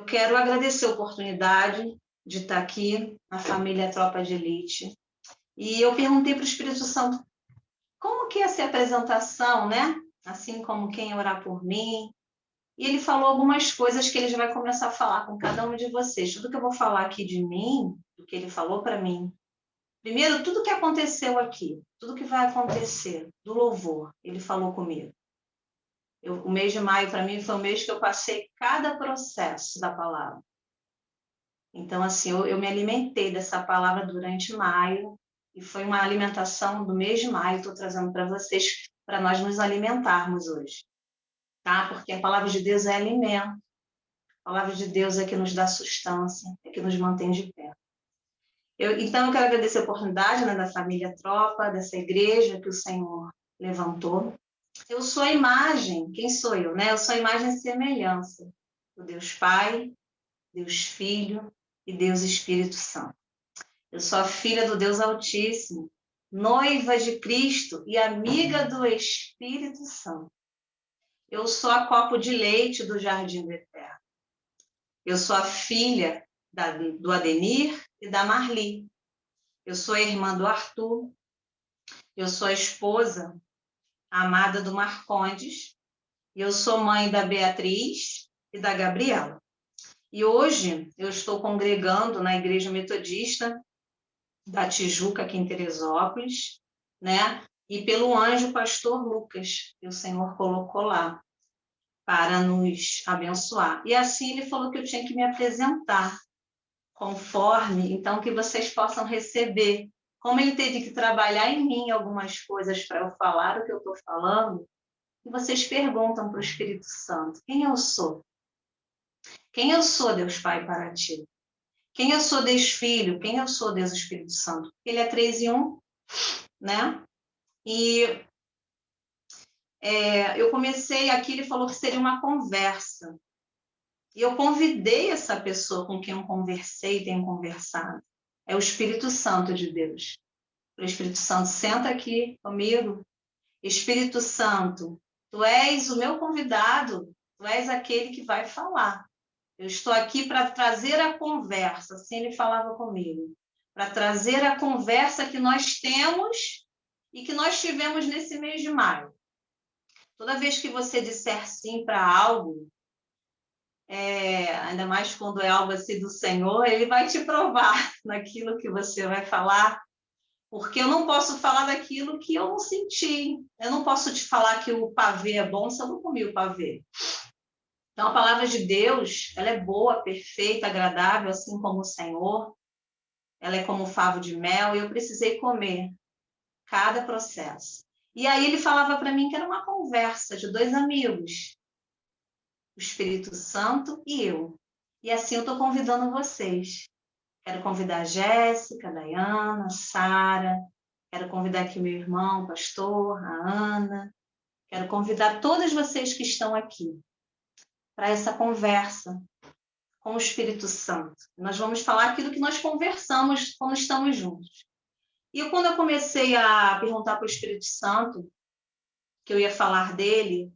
quero agradecer a oportunidade de estar aqui na família Tropa de Elite. E eu perguntei para o Espírito Santo como que ia ser a apresentação, né? Assim como quem ia orar por mim. E ele falou algumas coisas que ele já vai começar a falar com cada um de vocês. Tudo que eu vou falar aqui de mim, do que ele falou para mim. Primeiro, tudo que aconteceu aqui, tudo que vai acontecer, do louvor, ele falou comigo. O mês de maio, para mim, foi o mês que eu passei cada processo da palavra. Então, assim, eu me alimentei dessa palavra durante maio, e foi uma alimentação do mês de maio, estou trazendo para vocês, para nós nos alimentarmos hoje, tá? Porque a palavra de Deus é alimento, a palavra de Deus é que nos dá sustância, é que nos mantém de pé. Então, eu quero agradecer a oportunidade, né, da família Tropa, dessa igreja que o Senhor levantou. Eu sou a imagem, quem sou eu, né? Eu sou a imagem e semelhança do Deus Pai, Deus Filho e Deus Espírito Santo. Eu sou a filha do Deus Altíssimo, noiva de Cristo e amiga do Espírito Santo. Eu sou a copo de leite do Jardim do Eterno. Eu sou a filha do Adenir e da Marli. Eu sou a irmã do Arthur. Eu sou a esposa amada do Marcondes. E eu sou mãe da Beatriz e da Gabriela. E hoje eu estou congregando na Igreja Metodista da Tijuca, aqui em Teresópolis, né? E pelo anjo pastor Lucas, que o Senhor colocou lá para nos abençoar. E assim ele falou que eu tinha que me apresentar conforme, então, que vocês possam receber. Como ele teve que trabalhar em mim algumas coisas para eu falar o que eu estou falando, e vocês perguntam para o Espírito Santo, quem eu sou? Quem eu sou, Deus Pai, para ti? Quem eu sou, Deus Filho? Quem eu sou, Deus Espírito Santo? Ele é 3 em 1, né? E eu comecei aqui, ele falou que seria uma conversa. E eu convidei essa pessoa com quem eu conversei, tenho conversado. É o Espírito Santo de Deus. O Espírito Santo, senta aqui comigo. Espírito Santo, tu és o meu convidado, tu és aquele que vai falar. Eu estou aqui para trazer a conversa, assim ele falava comigo, para trazer a conversa que nós temos e que nós tivemos nesse mês de maio. Toda vez que você disser sim para algo, ainda mais quando é algo assim do Senhor, ele vai te provar naquilo que você vai falar, porque eu não posso falar daquilo que eu não senti. Eu não posso te falar que o pavê é bom se eu não comi o pavê. Então, a palavra de Deus, ela é boa, perfeita, agradável, assim como o Senhor. Ela é como um favo de mel, e eu precisei comer cada processo. E aí ele falava para mim que era uma conversa de 2 amigos, o Espírito Santo e eu. E assim eu estou convidando vocês. Quero convidar a Jéssica, a Dayana, a Sara, quero convidar aqui meu irmão, o pastor, a Ana. Quero convidar todos vocês que estão aqui para essa conversa com o Espírito Santo. Nós vamos falar aquilo que nós conversamos quando estamos juntos. E quando eu comecei a perguntar para o Espírito Santo que eu ia falar dele,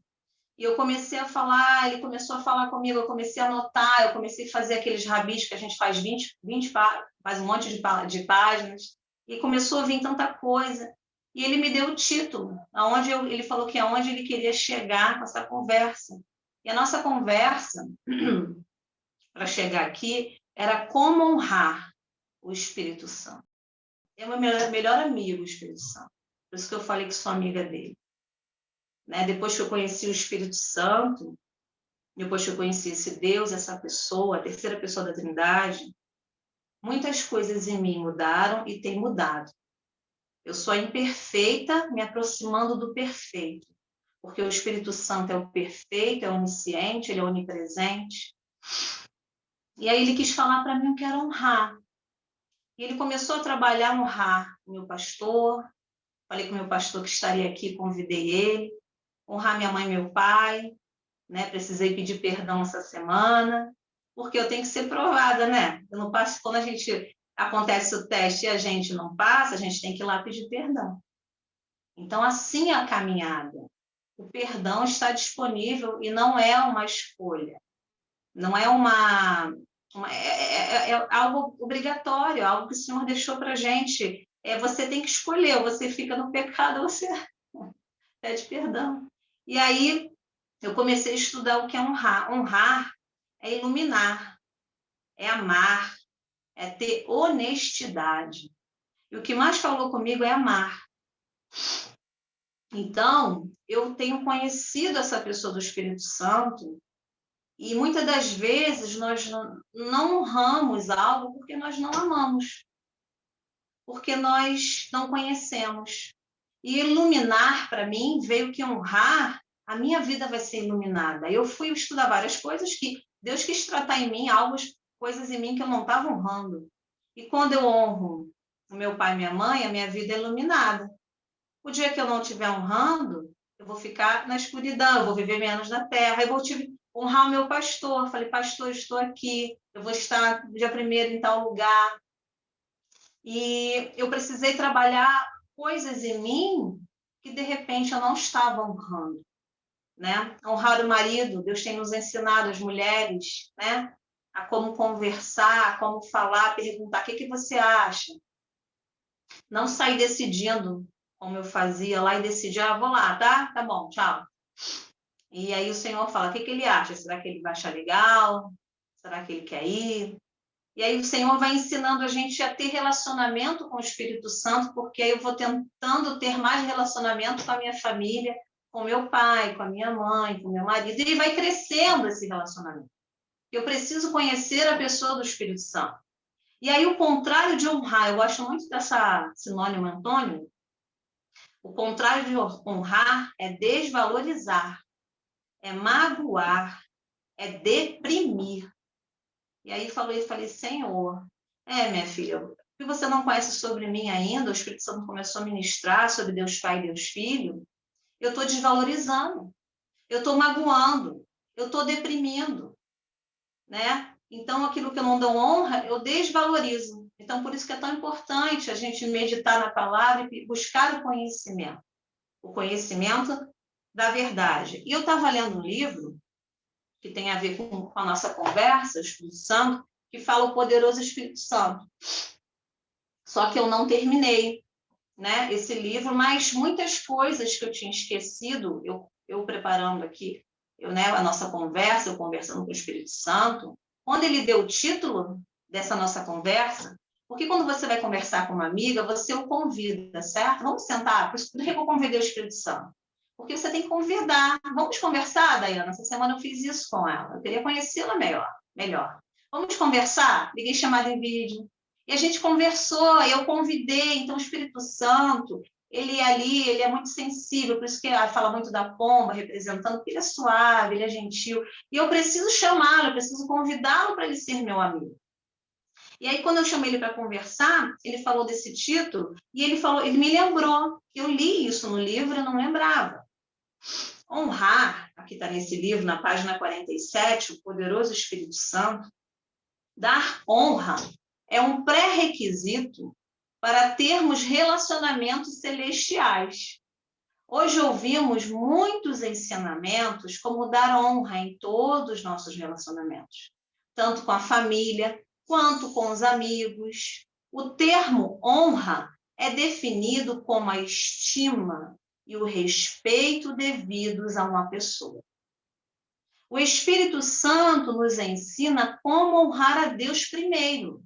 e eu comecei a falar, ele começou a falar comigo, eu comecei a anotar, eu comecei a fazer aqueles rabiscos que a gente faz 20 faz um monte de páginas, e começou a vir tanta coisa. E ele me deu o título, ele falou que aonde ele queria chegar com essa conversa. E a nossa conversa, para chegar aqui, era como honrar o Espírito Santo. É o meu melhor amigo, o Espírito Santo. Por isso que eu falei que sou amiga dele. Né? Depois que eu conheci o Espírito Santo, depois que eu conheci esse Deus, essa pessoa, a terceira pessoa da Trindade, muitas coisas em mim mudaram e têm mudado. Eu sou a imperfeita me aproximando do perfeito, porque o Espírito Santo é o perfeito, é onisciente, ele é onipresente. E aí ele quis falar para mim, eu quero honrar. E ele começou a trabalhar, honrar o meu pastor. Falei com o meu pastor que estaria aqui, convidei ele. Honrar minha mãe e meu pai, né? Precisei pedir perdão essa semana, porque eu tenho que ser provada, né? Eu não passo, quando acontece o teste e a gente não passa, a gente tem que ir lá pedir perdão. Então, assim é a caminhada. O perdão está disponível e não é uma escolha. Não é é algo obrigatório, algo que o Senhor deixou para a gente. Você tem que escolher, ou você fica no pecado, ou você pede perdão. E aí eu comecei a estudar o que é honrar. Honrar é iluminar, é amar, é ter honestidade. E o que mais falou comigo é amar. Então, eu tenho conhecido essa pessoa do Espírito Santo e muitas das vezes nós não honramos algo porque nós não amamos, porque nós não conhecemos. E iluminar, para mim, veio que honrar, a minha vida vai ser iluminada. Eu fui estudar várias coisas que Deus quis tratar em mim, coisas em mim que eu não estava honrando. E quando eu honro o meu pai e minha mãe, a minha vida é iluminada. O dia que eu não estiver honrando, eu vou ficar na escuridão, eu vou viver menos na terra, eu vou honrar o meu pastor. Falei, pastor, estou aqui, eu vou estar dia 1º em tal lugar. E eu precisei trabalhar coisas em mim que, de repente, eu não estava honrando. Né? Honrar o marido, Deus tem nos ensinado, as mulheres, né? A como conversar, como falar, perguntar, o que você acha? Não sair decidindo, como eu fazia lá, e decidir, vou lá, tá? Tá bom, tchau. E aí o Senhor fala, o que ele acha? Será que ele vai achar legal? Será que ele quer ir? E aí o Senhor vai ensinando a gente a ter relacionamento com o Espírito Santo, porque aí eu vou tentando ter mais relacionamento com a minha família, com meu pai, com a minha mãe, com meu marido, e vai crescendo esse relacionamento. Eu preciso conhecer a pessoa do Espírito Santo. E aí o contrário de honrar, eu gosto muito dessa sinônimo Antônio, o contrário de honrar é desvalorizar, é magoar, é deprimir. E aí eu falei, Senhor, minha filha, o que você não conhece sobre mim ainda, o Espírito Santo começou a ministrar sobre Deus Pai e Deus Filho, eu estou desvalorizando, eu estou magoando, eu estou deprimindo, né? Então, aquilo que eu não dou honra, eu desvalorizo. Então, por isso que é tão importante a gente meditar na palavra e buscar o conhecimento da verdade. E eu estava lendo um livro que tem a ver com a nossa conversa, o Espírito Santo, que fala o poderoso Espírito Santo. Só que eu não terminei, né, esse livro, mas muitas coisas que eu tinha esquecido, eu preparando aqui, né, a nossa conversa, eu conversando com o Espírito Santo, quando ele deu o título dessa nossa conversa, porque quando você vai conversar com uma amiga, você o convida, certo? Vamos sentar, por que eu convidei o Espírito Santo? Porque você tem que convidar. Vamos conversar, Daiana? Essa semana eu fiz isso com ela. Eu queria conhecê-la melhor. Vamos conversar? Liguei chamada em vídeo. E a gente conversou, eu convidei. Então, o Espírito Santo, ele é muito sensível, por isso que ela fala muito da pomba, representando, porque ele é suave, ele é gentil. E eu preciso chamá-lo, eu preciso convidá-lo para ele ser meu amigo. E aí, quando eu chamei ele para conversar, ele falou desse título, e ele me lembrou, que eu li isso no livro e eu não lembrava. Honrar, aqui está nesse livro, na página 47, o poderoso Espírito Santo, dar honra é um pré-requisito para termos relacionamentos celestiais. Hoje ouvimos muitos ensinamentos como dar honra em todos os nossos relacionamentos, tanto com a família quanto com os amigos. O termo honra é definido como a estima e o respeito devidos a uma pessoa. O Espírito Santo nos ensina como honrar a Deus primeiro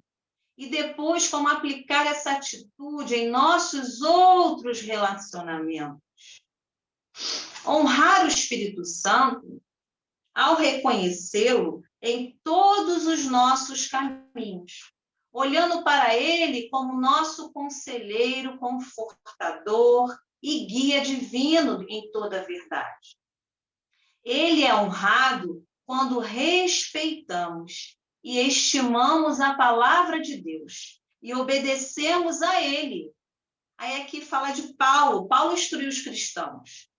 e depois como aplicar essa atitude em nossos outros relacionamentos. Honrar o Espírito Santo ao reconhecê-lo em todos os nossos caminhos, olhando para ele como nosso conselheiro, confortador e guia divino em toda a verdade. Ele é honrado quando respeitamos e estimamos a palavra de Deus e obedecemos a ele. Aí aqui fala de Paulo. Paulo instruiu os cristãos.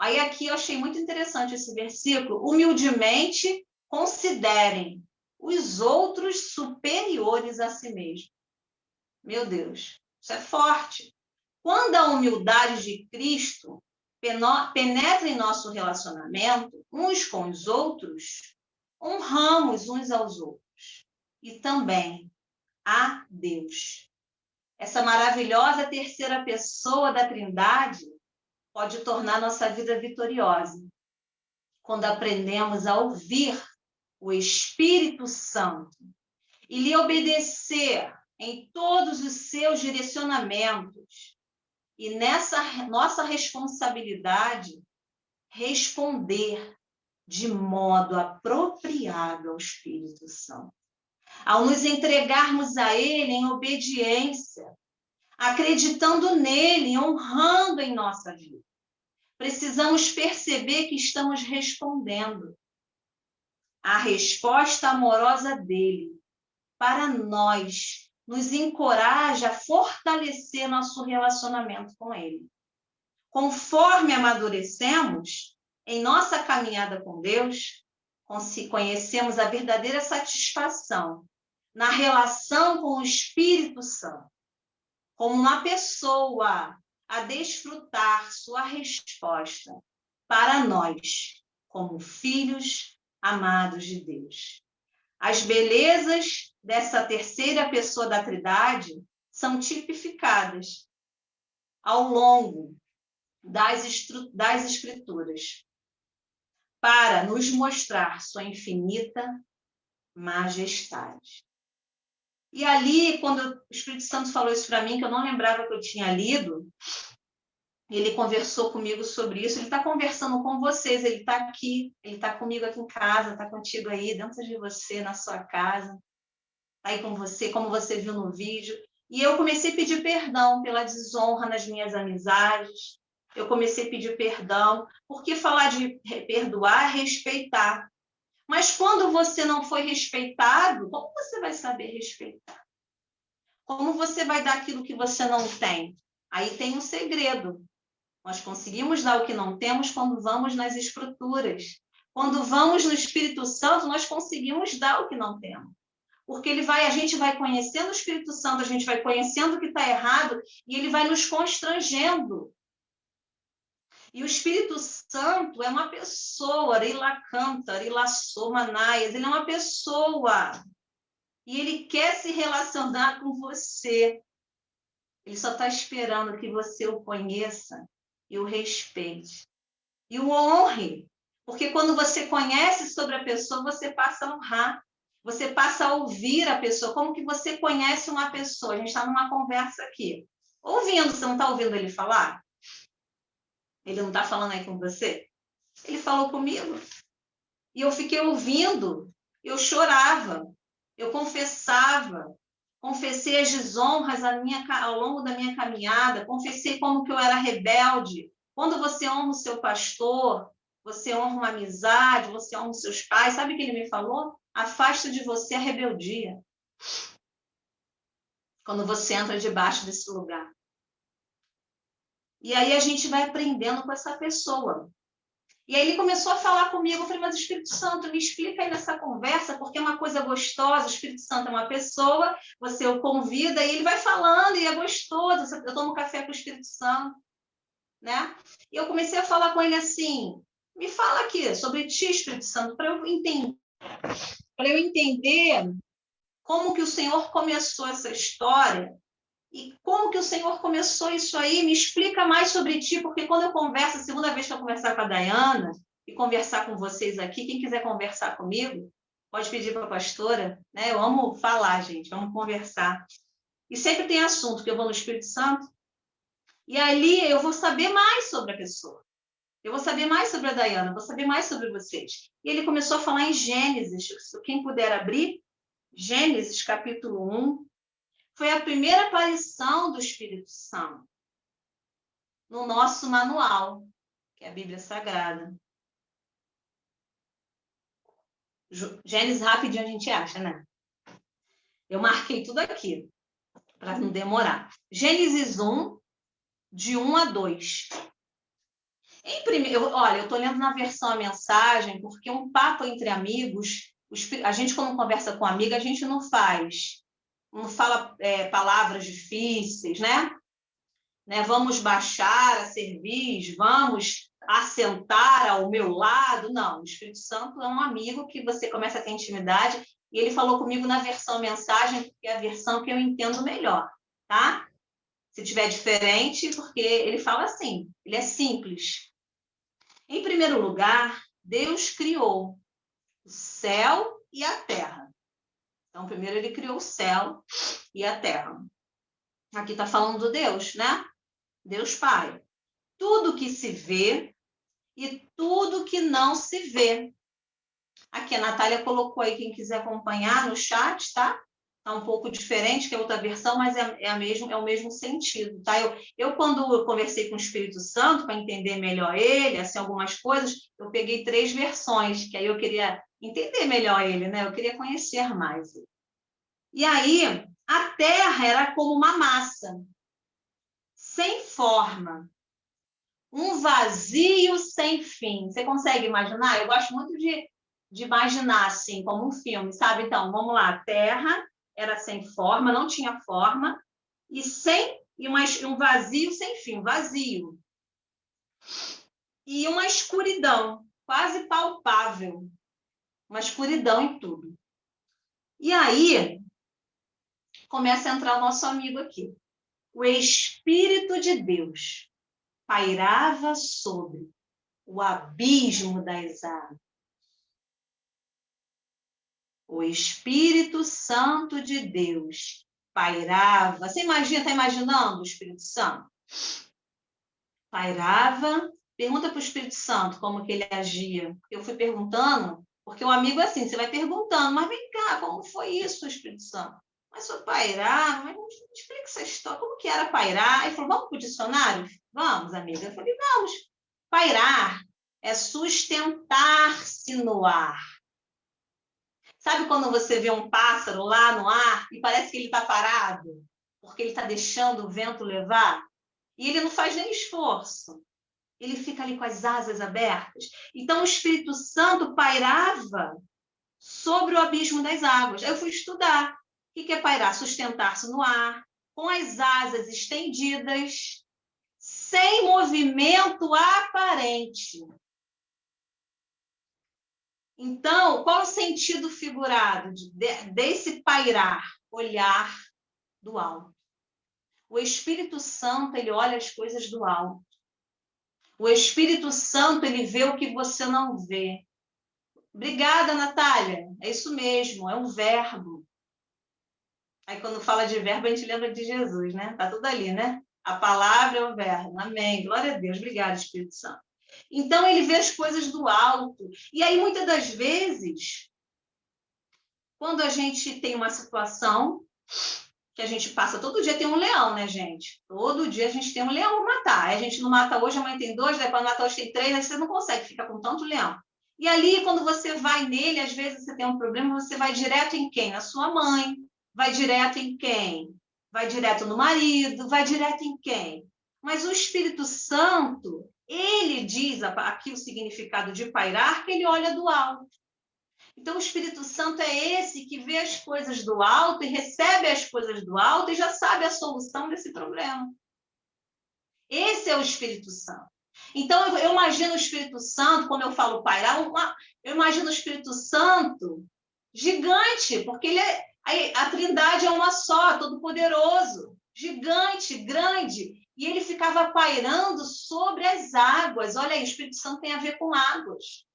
Aí aqui eu achei muito interessante esse versículo. Humildemente considerem os outros superiores a si mesmo. Meu Deus, isso é forte. Quando a humildade de Cristo penetra em nosso relacionamento uns com os outros, honramos uns aos outros e também a Deus. Essa maravilhosa terceira pessoa da Trindade pode tornar nossa vida vitoriosa quando aprendemos a ouvir o Espírito Santo e lhe obedecer em todos os seus direcionamentos. E nessa nossa responsabilidade, responder de modo apropriado ao Espírito Santo. Ao nos entregarmos a Ele em obediência, acreditando nele, honrando em nossa vida. Precisamos perceber que estamos respondendo à resposta amorosa dele para nós, nos encoraja a fortalecer nosso relacionamento com ele. Conforme amadurecemos em nossa caminhada com Deus, conhecemos a verdadeira satisfação na relação com o Espírito Santo, como uma pessoa a desfrutar sua resposta para nós, como filhos amados de Deus. As belezas dessa terceira pessoa da Trindade são tipificadas ao longo das Escrituras para nos mostrar sua infinita majestade. E ali, quando o Espírito Santo falou isso para mim, que eu não lembrava que eu tinha lido, ele conversou comigo sobre isso, ele está conversando com vocês, ele está aqui, ele está comigo aqui em casa, está contigo aí, dentro de você, na sua casa, está aí com você, como você viu no vídeo. E eu comecei a pedir perdão pela desonra nas minhas amizades, eu comecei a pedir perdão, porque falar de perdoar é respeitar. Mas quando você não foi respeitado, como você vai saber respeitar? Como você vai dar aquilo que você não tem? Aí tem um segredo. Nós conseguimos dar o que não temos quando vamos nas Escrituras. Quando vamos no Espírito Santo, nós conseguimos dar o que não temos. Porque a gente vai conhecendo o Espírito Santo, a gente vai conhecendo o que está errado e ele vai nos constrangendo. E o Espírito Santo é uma pessoa, Rila Canta, Rila Somanaias, ele é uma pessoa. E ele quer se relacionar com você. Ele só está esperando que você o conheça e o respeite. E o honre. Porque quando você conhece sobre a pessoa, você passa a honrar. Você passa a ouvir a pessoa. Como que você conhece uma pessoa? A gente está numa conversa aqui. Ouvindo, você não está ouvindo ele falar? Ele não está falando aí com você? Ele falou comigo. E eu fiquei ouvindo. Eu chorava. Eu confessava. Confessei as desonras ao longo da minha caminhada. Confessei como que eu era rebelde. Quando você honra o seu pastor, você honra uma amizade, você honra os seus pais. Sabe o que ele me falou? Afasta de você a rebeldia. Quando você entra debaixo desse lugar. E aí a gente vai aprendendo com essa pessoa. E aí ele começou a falar comigo, eu falei, mas Espírito Santo, me explica aí nessa conversa, porque é uma coisa gostosa, o Espírito Santo é uma pessoa, você o convida, e ele vai falando, e é gostoso, eu tomo café com o Espírito Santo, né? E eu comecei a falar com ele assim, me fala aqui sobre ti, Espírito Santo, para eu entender como que o Senhor começou essa história, e como que o Senhor começou isso aí? Me explica mais sobre ti, porque quando eu converso, a segunda vez que eu conversar com a Dayana e conversar com vocês aqui, quem quiser conversar comigo, pode pedir para a pastora, né? Eu amo falar, gente, vamos conversar. E sempre tem assunto, que eu vou no Espírito Santo, e ali eu vou saber mais sobre a pessoa. Eu vou saber mais sobre a Dayana, vou saber mais sobre vocês. E ele começou a falar em Gênesis, quem puder abrir, Gênesis capítulo 1, foi a primeira aparição do Espírito Santo no nosso manual, que é a Bíblia Sagrada. Gênesis rapidinho a gente acha, né? Eu marquei tudo aqui, para não demorar. Gênesis 1, de 1 a 2. Olha, eu estou lendo na versão a mensagem, porque um papo entre amigos, a gente quando conversa com amiga, a gente não fala palavras difíceis, né? Vamos baixar a cerviz, vamos... assentar ao meu lado. Não, o Espírito Santo é um amigo que você começa a ter intimidade, e ele falou comigo na versão mensagem, que é a versão que eu entendo melhor, tá? Se tiver diferente, porque ele fala assim, ele é simples. Em primeiro lugar, Deus criou o céu e a terra. Então, primeiro ele criou o céu e a terra. Aqui está falando do Deus, né? Deus Pai. Tudo que se vê e tudo que não se vê. Aqui a Natália colocou aí, quem quiser acompanhar no chat, tá? Tá um pouco diferente, que é outra versão, mas é o mesmo sentido, tá? Quando eu conversei com o Espírito Santo, para entender melhor ele, assim, algumas coisas, eu peguei 3 versões, que aí eu queria entender melhor ele, né? Eu queria conhecer mais. E aí, a terra era como uma massa, sem forma, um vazio sem fim. Você consegue imaginar? Eu gosto muito de imaginar, assim, como um filme, sabe? Então, vamos lá, a terra era sem forma, não tinha forma, um vazio sem fim, vazio. E uma escuridão, quase palpável, uma escuridão em tudo. E aí, começa a entrar o nosso amigo aqui. O Espírito de Deus pairava sobre o abismo das águas. O Espírito Santo de Deus pairava. Você imagina, está imaginando o Espírito Santo? Pairava. Pergunta para o Espírito Santo como que ele agia. Eu fui perguntando, porque o amigo é assim, você vai perguntando, mas vem cá, como foi isso, Espírito Santo? Mas foi pairar, mas não explica essa história, como que era pairar? Ele falou, vamos para o dicionário? Vamos, amiga. Eu falei, vamos. Pairar é sustentar-se no ar. Sabe quando você vê um pássaro lá no ar e parece que ele está parado, porque ele está deixando o vento levar? E ele não faz nem esforço. Ele fica ali com as asas abertas. Então, o Espírito Santo pairava sobre o abismo das águas. Aí eu fui estudar. O que é pairar? Sustentar-se no ar, com as asas estendidas, sem movimento aparente. Então, qual o sentido figurado desse pairar? Olhar do alto. O Espírito Santo, ele olha as coisas do alto. O Espírito Santo, ele vê o que você não vê. Obrigada, Natália. É isso mesmo, é um verbo. Aí, quando fala de verbo, a gente lembra de Jesus, né? Tá tudo ali, né? A palavra é o verbo. Amém. Glória a Deus. Obrigada, Espírito Santo. Então, ele vê as coisas do alto. E aí, muitas das vezes, quando a gente tem uma situação que a gente passa, todo dia tem um leão, né, gente? Todo dia a gente tem um leão para matar. Aí a gente não mata hoje, amanhã tem 2, depois mata hoje tem 3, aí você não consegue ficar com tanto leão. E ali, quando você vai nele, às vezes você tem um problema, você vai direto em quem? Na sua mãe. Vai direto em quem? Vai direto no marido, vai direto em quem? Mas o Espírito Santo, ele diz aqui o significado de pairar, que ele olha do alto. Então, o Espírito Santo é esse que vê as coisas do alto e recebe as coisas do alto e já sabe a solução desse problema. Esse é o Espírito Santo. Então, eu imagino o Espírito Santo, quando eu falo pairar, eu imagino o Espírito Santo gigante, porque a Trindade é uma só, todo-poderoso, gigante, grande, e ele ficava pairando sobre as águas. Olha aí, o Espírito Santo tem a ver com águas.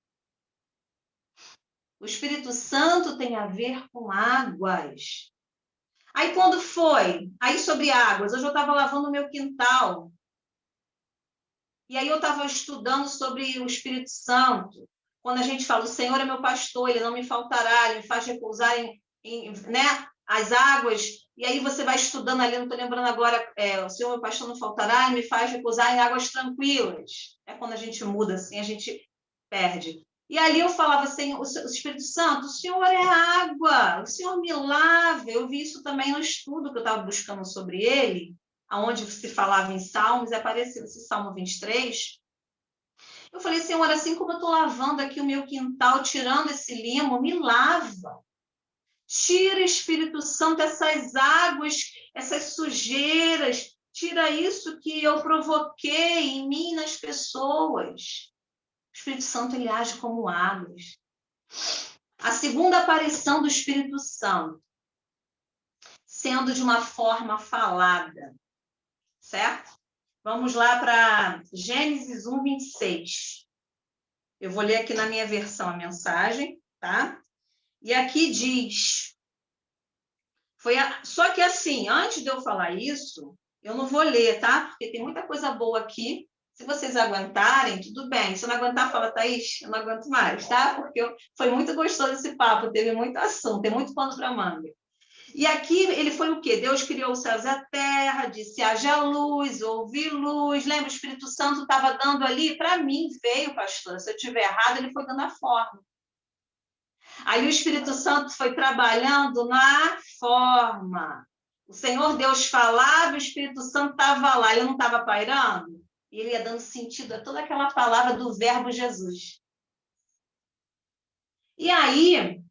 O Espírito Santo tem a ver com águas. Aí, quando foi? Aí, sobre águas, hoje eu estava lavando o meu quintal. E aí eu estava estudando sobre o Espírito Santo. Quando a gente fala, o Senhor é meu pastor, ele não me faltará, ele me faz repousar né, as águas. E aí você vai estudando ali, não estou lembrando agora, o Senhor meu pastor não faltará, ele me faz repousar em águas tranquilas. É quando a gente muda assim, a gente perde. E ali eu falava assim, o Espírito Santo, o Senhor é água, o Senhor me lava. Eu vi isso também no estudo que eu estava buscando sobre ele, onde se falava em Salmos, e apareceu esse Salmo 23. Eu falei, Senhor, assim como eu estou lavando aqui o meu quintal, tirando esse limo, me lava. Tira, Espírito Santo, essas águas, essas sujeiras, tira isso que eu provoquei em mim e nas pessoas. O Espírito Santo, ele age como águas. A segunda aparição do Espírito Santo, sendo de uma forma falada, certo? Vamos lá para Gênesis 1, 26. Eu vou ler aqui na minha versão a mensagem, tá? E aqui diz... Só que assim, antes de eu falar isso, eu não vou ler, tá? Porque tem muita coisa boa aqui. Se vocês aguentarem, tudo bem. Se eu não aguentar, fala, Thaís, eu não aguento mais, tá? Porque foi muito gostoso esse papo, teve muito assunto, tem muito pano para manga. E aqui ele foi o quê? Deus criou os céus e a terra, disse, haja luz, houve luz. Lembra, o Espírito Santo estava dando ali, para mim, veio, pastora. Se eu estiver errado, ele foi dando a forma. Aí o Espírito Santo foi trabalhando na forma. O Senhor Deus falava, o Espírito Santo estava lá, ele não estava pairando? E ele ia dando sentido a toda aquela palavra do verbo Jesus. E aí,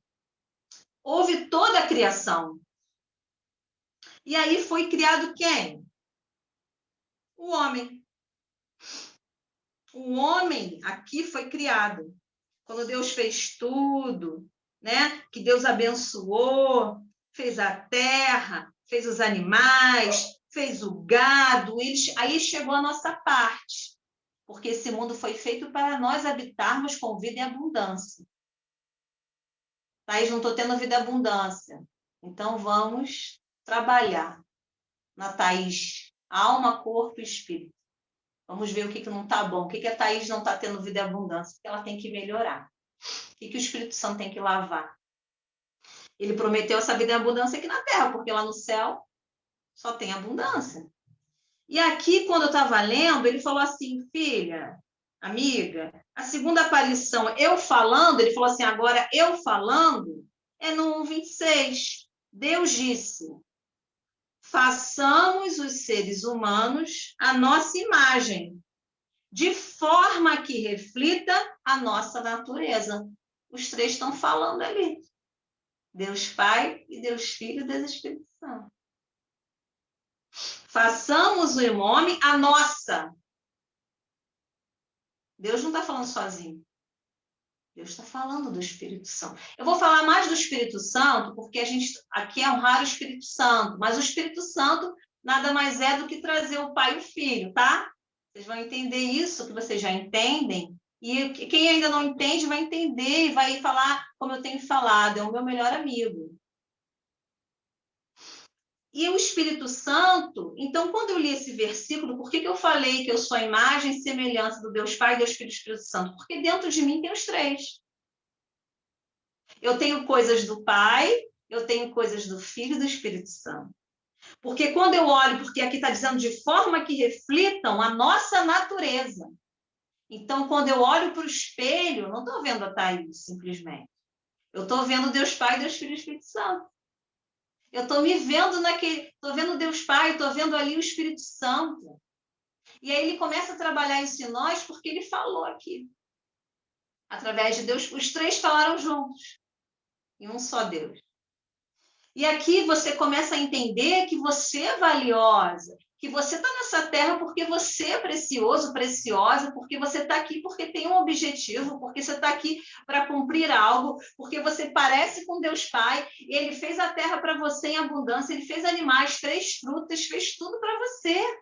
houve toda a criação. E aí foi criado quem? O homem. O homem aqui foi criado. Quando Deus fez tudo, né? Que Deus abençoou, fez a terra, fez os animais, fez o gado, aí chegou a nossa parte, porque esse mundo foi feito para nós habitarmos com vida e abundância. Thaís, não estou tendo vida e abundância. Então vamos trabalhar na Thaís, alma, corpo e espírito. Vamos ver o que não está bom, o que a Thaís não está tendo vida e abundância, que ela tem que melhorar. O que o Espírito Santo tem que lavar? Ele prometeu essa vida em abundância aqui na terra, porque lá no céu só tem abundância. E aqui, quando eu estava lendo, ele falou assim, filha, amiga, a segunda aparição, eu falando, ele falou assim, agora eu falando, é no 1:26. Deus disse, façamos os seres humanos a nossa imagem, de forma que reflita a nossa natureza. Os três estão falando ali. Deus Pai e Deus Filho e Deus Espírito Santo. Façamos o homem a nossa. Deus não está falando sozinho. Deus está falando do Espírito Santo. Eu vou falar mais do Espírito Santo, porque a gente aqui é honrar o Espírito Santo, mas o Espírito Santo nada mais é do que trazer o Pai e o Filho, tá? Vocês vão entender isso, que vocês já entendem, e quem ainda não entende vai entender e vai falar como eu tenho falado, é o meu melhor amigo. E o Espírito Santo, então, quando eu li esse versículo, por que eu falei que eu sou a imagem e semelhança do Deus Pai, Deus Filho e Espírito Santo? Porque dentro de mim tem os três. Eu tenho coisas do Pai, eu tenho coisas do Filho e do Espírito Santo. Porque quando eu olho, porque aqui está dizendo de forma que reflitam a nossa natureza. Então, quando eu olho para o espelho, não estou vendo a Thaís, simplesmente. Eu estou vendo Deus Pai, Deus Filho e Espírito Santo. Eu estou me vendo estou vendo Deus Pai, estou vendo ali o Espírito Santo. E aí ele começa a trabalhar isso em nós, porque ele falou aqui. Através de Deus, os três falaram juntos. Em um só Deus. E aqui você começa a entender que você é valiosa, que você está nessa terra porque você é precioso, preciosa, porque você está aqui porque tem um objetivo, porque você está aqui para cumprir algo, porque você parece com Deus Pai, e Ele fez a terra para você em abundância, Ele fez animais, 3 frutas, fez tudo para você.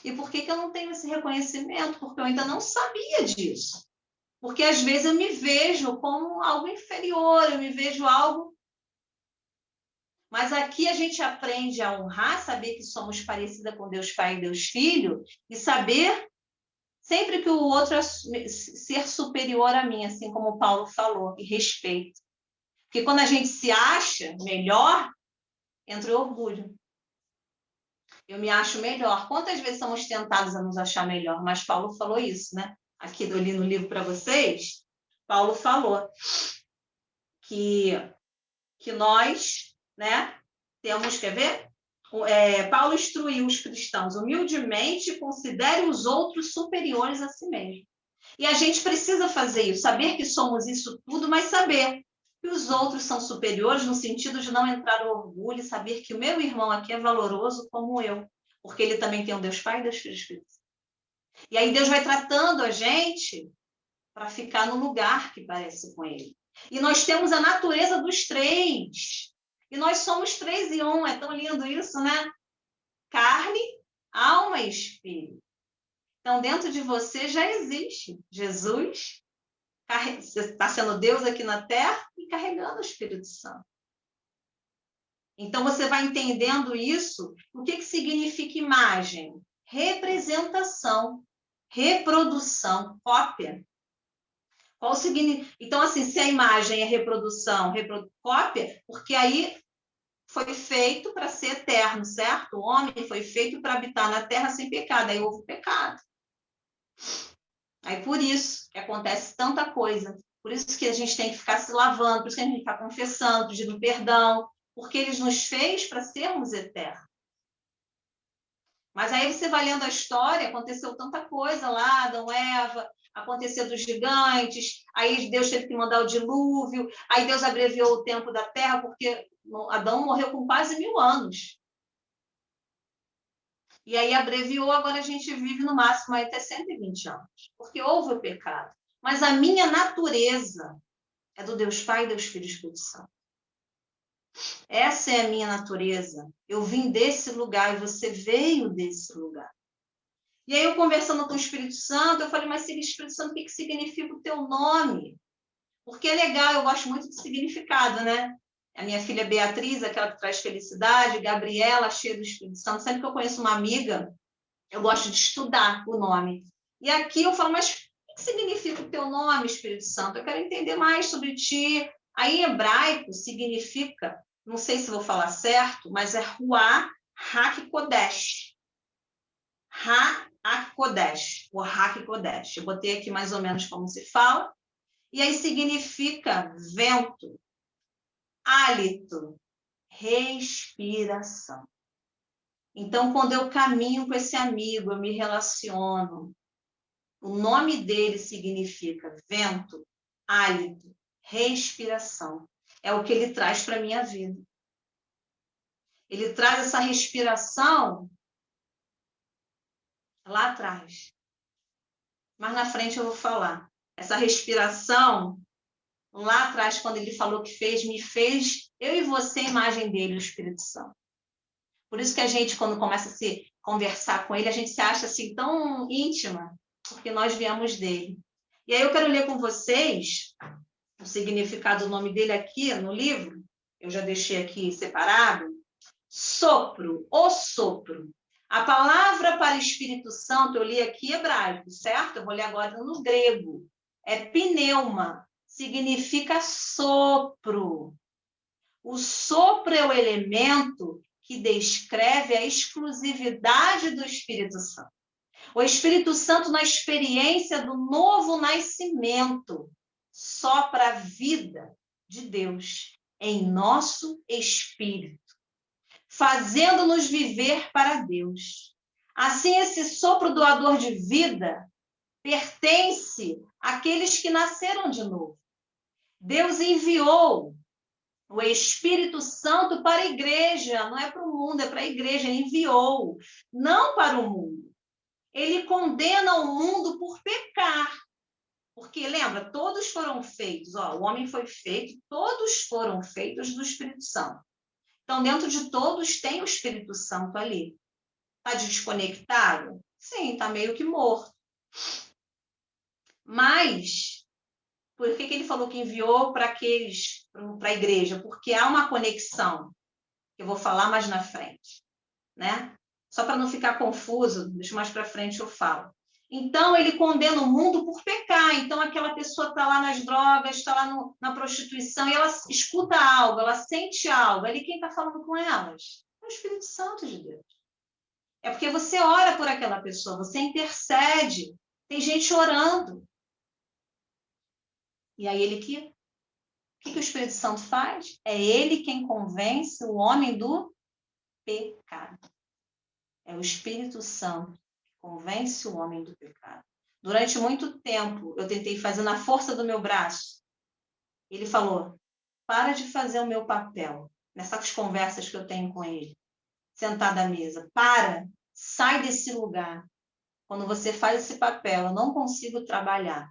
E por que eu não tenho esse reconhecimento? Porque eu ainda não sabia disso. Porque às vezes eu me vejo como algo inferior, eu me vejo algo... Mas aqui a gente aprende a honrar, saber que somos parecida com Deus Pai e Deus Filho, e saber sempre que o outro é ser superior a mim, assim como Paulo falou, e respeito. Porque quando a gente se acha melhor, entra o orgulho. Eu me acho melhor. Quantas vezes somos tentados a nos achar melhor? Mas Paulo falou isso, né? Aqui eu li no livro para vocês, Paulo falou que nós... né? Temos, quer ver? Paulo instruiu os cristãos humildemente, considere os outros superiores a si mesmo. E a gente precisa fazer isso, saber que somos isso tudo, mas saber que os outros são superiores no sentido de não entrar no orgulho e saber que o meu irmão aqui é valoroso como eu, porque ele também tem um Deus Pai e Deus Filho e Espírito Santo. E aí Deus vai tratando a gente para ficar no lugar que parece com ele. E nós temos a natureza dos três. E nós somos 3 em 1. É tão lindo isso, né? Carne, alma e espírito. Então, dentro de você já existe Jesus, você está sendo Deus aqui na Terra e carregando o Espírito Santo. Então, você vai entendendo isso. O que significa imagem? Representação, reprodução, cópia. Qual o significado? Então, assim, se a imagem é reprodução, cópia, porque aí foi feito para ser eterno, certo? O homem foi feito para habitar na terra sem pecado, aí houve pecado. Aí por isso que acontece tanta coisa, por isso que a gente tem que ficar se lavando, por isso que a gente está confessando, pedindo perdão, porque ele nos fez para sermos eternos. Mas aí você vai lendo a história, aconteceu tanta coisa lá, Adão, Eva, aconteceu dos gigantes, aí Deus teve que mandar o dilúvio, aí Deus abreviou o tempo da terra, porque Adão morreu com quase 1000 anos. E aí abreviou, agora a gente vive no máximo até 120 anos, porque houve o pecado. Mas a minha natureza é do Deus Pai, Deus Filho e Espírito Santo. Essa é a minha natureza. Eu vim desse lugar e você veio desse lugar. E aí eu conversando com o Espírito Santo, eu falei, mas Espírito Santo, o que significa o teu nome? Porque é legal, eu gosto muito de significado, né? A minha filha Beatriz, aquela que traz felicidade, Gabriela, cheia do Espírito Santo. Sempre que eu conheço uma amiga, eu gosto de estudar o nome. E aqui eu falo, mas o que significa o teu nome, Espírito Santo? Eu quero entender mais sobre ti. Aí, em hebraico, significa, não sei se vou falar certo, mas é Ruach HaKodesh. HaKodesh, ou HaKodesh. Eu botei aqui mais ou menos como se fala. E aí significa vento, hálito, respiração. Então, quando eu caminho com esse amigo, eu me relaciono, o nome dele significa vento, hálito, respiração. É o que ele traz para a minha vida. Ele traz essa respiração lá atrás. Mas na frente eu vou falar. Essa respiração, lá atrás, quando ele falou que fez, me fez, eu e você, a imagem dele, o Espírito Santo. Por isso que a gente, quando começa a se conversar com ele, a gente se acha assim tão íntima, porque nós viemos dele. E aí eu quero ler com vocês o significado do nome dele aqui no livro. Eu já deixei aqui separado. Sopro, o sopro. A palavra para Espírito Santo, eu li aqui em hebraico, certo? Eu vou ler agora no grego. É pneuma, significa sopro. O sopro é o elemento que descreve a exclusividade do Espírito Santo. O Espírito Santo, na experiência do novo nascimento, sopra a vida de Deus em nosso espírito, fazendo-nos viver para Deus. Assim, esse sopro doador de vida pertence àqueles que nasceram de novo. Deus enviou o Espírito Santo para a igreja, não é para o mundo, é para a igreja. Ele enviou, não para o mundo. Ele condena o mundo por pecar. Porque, lembra, todos foram feitos, o homem foi feito, todos foram feitos do Espírito Santo. Então, dentro de todos tem o Espírito Santo ali. Está desconectado? Sim, está meio que morto. Mas, por que ele falou que enviou para a igreja? Porque há uma conexão, que eu vou falar mais na frente, né? Só para não ficar confuso, deixa mais para frente eu falo. Então, ele condena o mundo por pecar. Então, aquela pessoa está lá nas drogas, está lá na prostituição, e ela escuta algo, ela sente algo. Ali quem está falando com elas? É o Espírito Santo de Deus. É porque você ora por aquela pessoa, você intercede. Tem gente orando. E aí o que o Espírito Santo faz? É ele quem convence o homem do pecado. É o Espírito Santo que convence o homem do pecado. Durante muito tempo, eu tentei fazer na força do meu braço. Ele falou, para de fazer o meu papel nessas conversas que eu tenho com ele, sentada à mesa. Sai desse lugar. Quando você faz esse papel, eu não consigo trabalhar.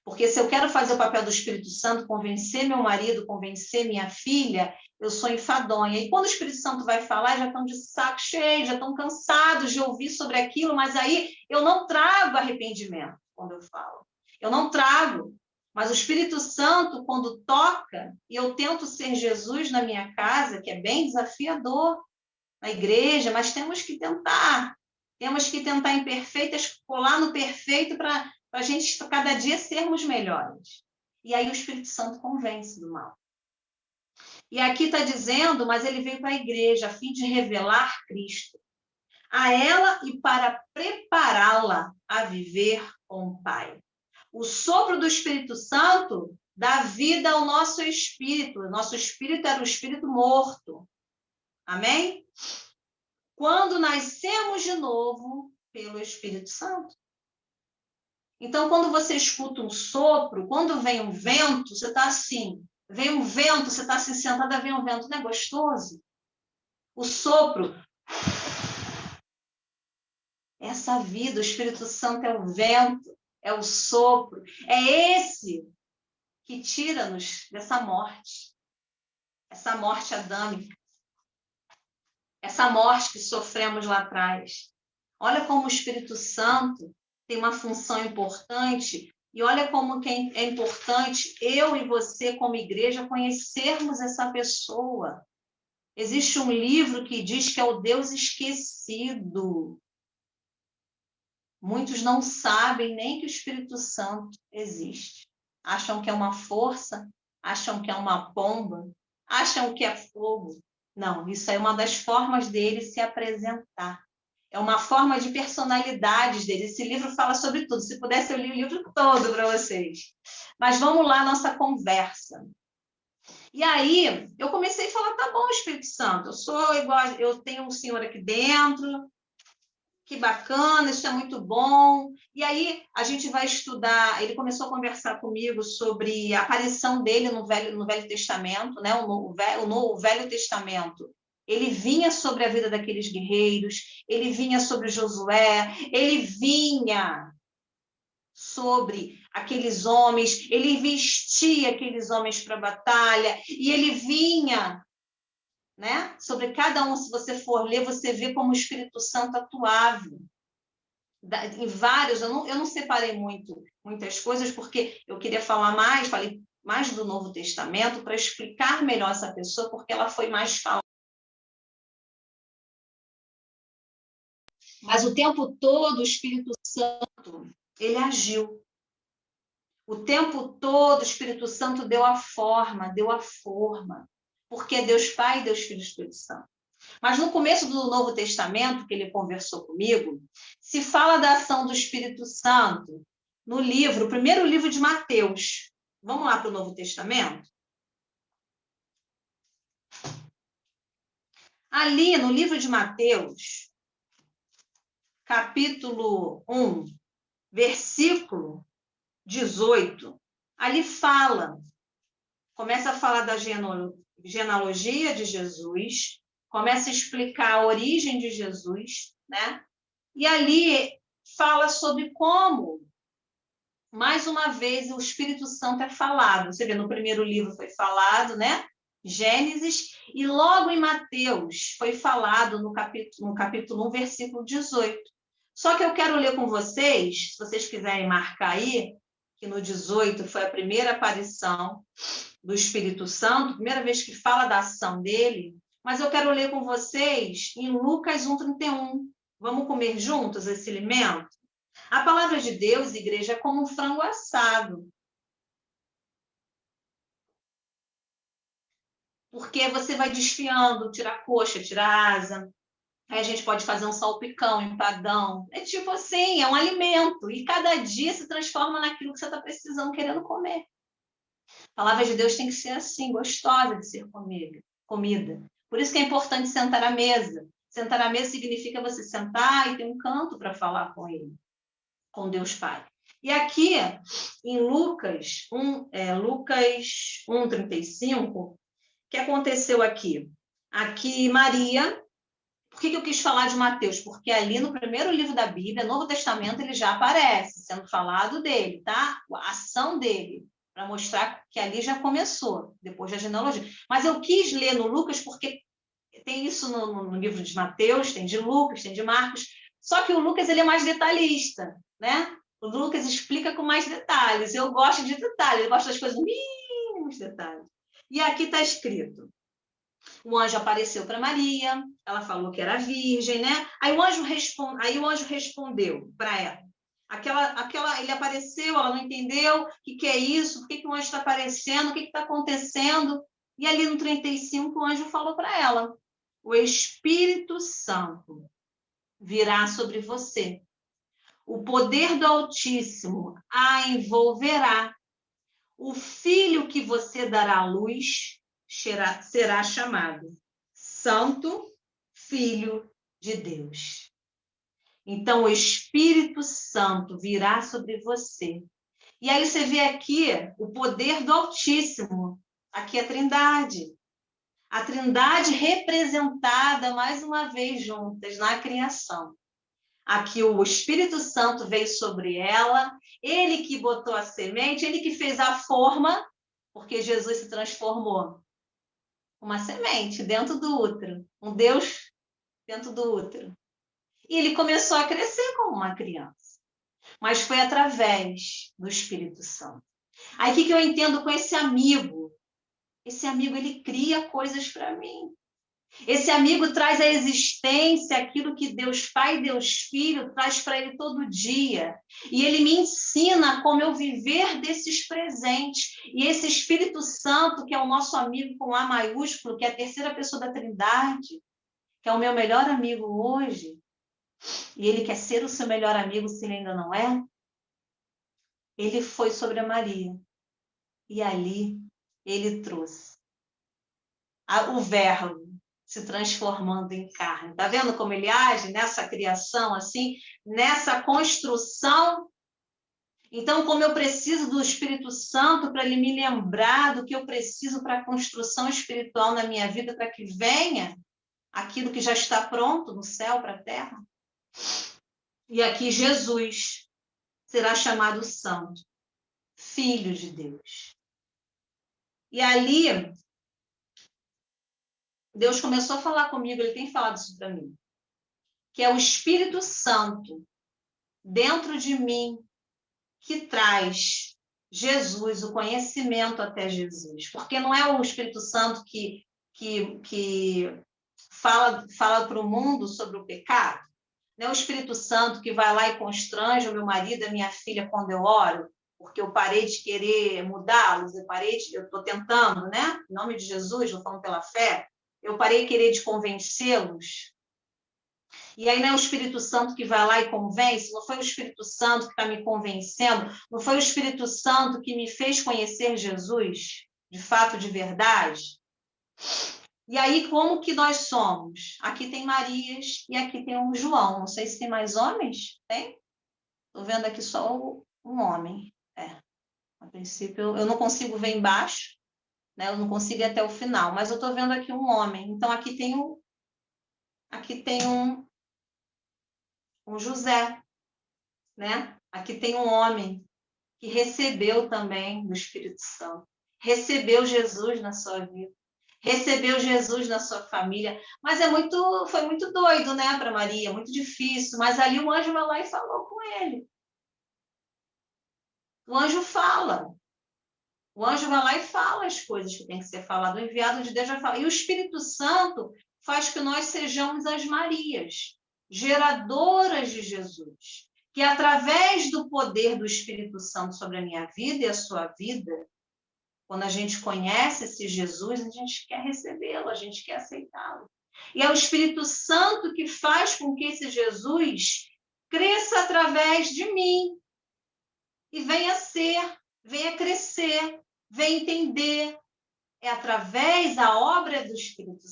Porque se eu quero fazer o papel do Espírito Santo, convencer meu marido, convencer minha filha, eu sou enfadonha. E quando o Espírito Santo vai falar, já estão de saco cheio, já estão cansados de ouvir sobre aquilo, mas aí eu não trago arrependimento quando eu falo. Eu não trago. Mas o Espírito Santo, quando toca, e eu tento ser Jesus na minha casa, que é bem desafiador, na igreja, mas temos que tentar. Temos que tentar em perfeitas, colar no perfeito para a gente, cada dia, sermos melhores. E aí o Espírito Santo convence do mal. E aqui está dizendo, mas ele veio para a igreja a fim de revelar Cristo a ela e para prepará-la a viver com o Pai. O sopro do Espírito Santo dá vida ao nosso espírito. O nosso espírito era o espírito morto. Amém? Quando nascemos de novo pelo Espírito Santo. Então, quando você escuta um sopro, quando vem um vento, você está assim. Vem um vento, você está assim sentada, vem um vento, não é gostoso? O sopro. Essa vida, o Espírito Santo é o vento, é o sopro. É esse que tira-nos dessa morte. Essa morte adâmica. Essa morte que sofremos lá atrás. Olha como o Espírito Santo tem uma função importante e olha como que é importante eu e você, como igreja, conhecermos essa pessoa. Existe um livro que diz que é o Deus esquecido. Muitos não sabem nem que o Espírito Santo existe. Acham que é uma força, acham que é uma pomba, acham que é fogo. Não, isso é uma das formas dele se apresentar. É uma forma de personalidades dele. Esse livro fala sobre tudo. Se pudesse, eu li o livro todo para vocês. Mas vamos lá, nossa conversa. E aí, eu comecei a falar, tá bom, Espírito Santo, eu sou igual, eu tenho um senhor aqui dentro, que bacana, isso é muito bom. E aí, a gente vai estudar, ele começou a conversar comigo sobre a aparição dele no Velho Testamento, né? O Velho Testamento. Ele vinha sobre a vida daqueles guerreiros, ele vinha sobre Josué, ele vinha sobre aqueles homens, ele vestia aqueles homens para a batalha, e ele vinha, né? Sobre cada um, se você for ler, você vê como o Espírito Santo atuava. Em vários, eu não separei muitas coisas, porque eu queria falei mais do Novo Testamento, para explicar melhor essa pessoa, porque ela foi mais falada. Mas o tempo todo o Espírito Santo, ele agiu. O tempo todo o Espírito Santo deu a forma, porque é Deus Pai, Deus Filho e Espírito Santo. Mas no começo do Novo Testamento, que ele conversou comigo, se fala da ação do Espírito Santo no livro, o primeiro livro de Mateus. Vamos lá para o Novo Testamento? Ali, no livro de Mateus, capítulo 1, versículo 18, ali começa a falar da genealogia de Jesus, começa a explicar a origem de Jesus, né? E ali fala sobre como, mais uma vez, o Espírito Santo é falado. Você vê, no primeiro livro foi falado, né? Gênesis, e logo em Mateus foi falado no capítulo 1, versículo 18. Só que eu quero ler com vocês, se vocês quiserem marcar aí, que no 18 foi a primeira aparição do Espírito Santo, primeira vez que fala da ação dele, mas eu quero ler com vocês em Lucas 1:31. Vamos comer juntos esse alimento? A palavra de Deus, igreja, é como um frango assado. Porque você vai desfiando, tira a coxa, tira a asa. Aí a gente pode fazer um salpicão, empadão. É tipo assim, é um alimento. E cada dia se transforma naquilo que você está precisando, querendo comer. A palavra de Deus tem que ser assim, gostosa de ser comida. Por isso que é importante sentar à mesa. Sentar à mesa significa você sentar e ter um canto para falar com ele, com Deus Pai. E aqui, em Lucas 1:35, o que aconteceu aqui? Aqui, Maria... Por que eu quis falar de Mateus? Porque ali no primeiro livro da Bíblia, Novo Testamento, ele já aparece, sendo falado dele, tá? A ação dele, para mostrar que ali já começou, depois da genealogia. Mas eu quis ler no Lucas, porque tem isso no livro de Mateus, tem de Lucas, tem de Marcos, só que o Lucas ele é mais detalhista, né? O Lucas explica com mais detalhes. Eu gosto de detalhes, eu gosto das coisas mínimos detalhes. E aqui está escrito: o anjo apareceu para Maria, ela falou que era virgem, né? Aí o anjo respondeu para ela. Ele apareceu, ela não entendeu o que é isso, por que o anjo está aparecendo, o que está acontecendo. E ali no 35, o anjo falou para ela: o Espírito Santo virá sobre você. O poder do Altíssimo a envolverá. O filho que você dará à luz será chamado Santo Filho de Deus. Então, o Espírito Santo virá sobre você. E aí você vê aqui o poder do Altíssimo. Aqui é a Trindade. A Trindade representada, mais uma vez, juntas na criação. Aqui o Espírito Santo veio sobre ela, ele que botou a semente, ele que fez a forma, porque Jesus se transformou. Uma semente dentro do útero, um Deus dentro do útero. E ele começou a crescer como uma criança. Mas foi através do Espírito Santo. Aí o que eu entendo com esse amigo? Esse amigo, ele cria coisas para mim. Esse amigo traz à existência aquilo que Deus Pai e Deus Filho traz para ele todo dia. E ele me ensina como eu viver desses presentes. E esse Espírito Santo, que é o nosso amigo com A maiúsculo, que é a terceira pessoa da Trindade, que é o meu melhor amigo hoje, e ele quer ser o seu melhor amigo se ele ainda não é, ele foi sobre a Maria. E ali ele trouxe o Verbo se transformando em carne. Está vendo como ele age nessa criação, assim, nessa construção? Então, como eu preciso do Espírito Santo para ele me lembrar do que eu preciso para a construção espiritual na minha vida, para que venha aquilo que já está pronto no céu para a terra. E aqui Jesus será chamado Santo, Filho de Deus. E ali Deus começou a falar comigo, ele tem falado isso para mim, que é o Espírito Santo dentro de mim que traz Jesus, o conhecimento até Jesus. Porque não é o Espírito Santo que fala para o mundo sobre o pecado, não é o Espírito Santo que vai lá e constrange o meu marido e a minha filha quando eu oro, porque eu parei de querer mudá-los, eu estou tentando, né? Em nome de Jesus, eu falo pela fé, eu parei de querer convencê-los. E aí não é o Espírito Santo que vai lá e convence, não foi o Espírito Santo que está me convencendo, não foi o Espírito Santo que me fez conhecer Jesus, de fato, de verdade. E aí, como que nós somos? Aqui tem Marias e aqui tem um João. Não sei se tem mais homens. Tem? Estou vendo aqui só um homem. A princípio, eu não consigo ver embaixo, né? Eu não consigo ir até o final, mas eu estou vendo aqui um homem. Então, aqui tem um José, né? Aqui tem um homem que recebeu também do Espírito Santo. Recebeu Jesus na sua vida. Recebeu Jesus na sua família, mas foi muito doido, né, para Maria, muito difícil, mas ali o anjo vai lá e falou com ele. O anjo fala. O anjo vai lá e fala as coisas que tem que ser falado. O enviado de Deus vai falar. E o Espírito Santo faz que nós sejamos as Marias, geradoras de Jesus, que através do poder do Espírito Santo sobre a minha vida e a sua vida, quando a gente conhece esse Jesus, a gente quer recebê-lo, a gente quer aceitá-lo. E é o Espírito Santo que faz com que esse Jesus cresça através de mim e venha ser, venha crescer, venha entender. É através da obra do Espírito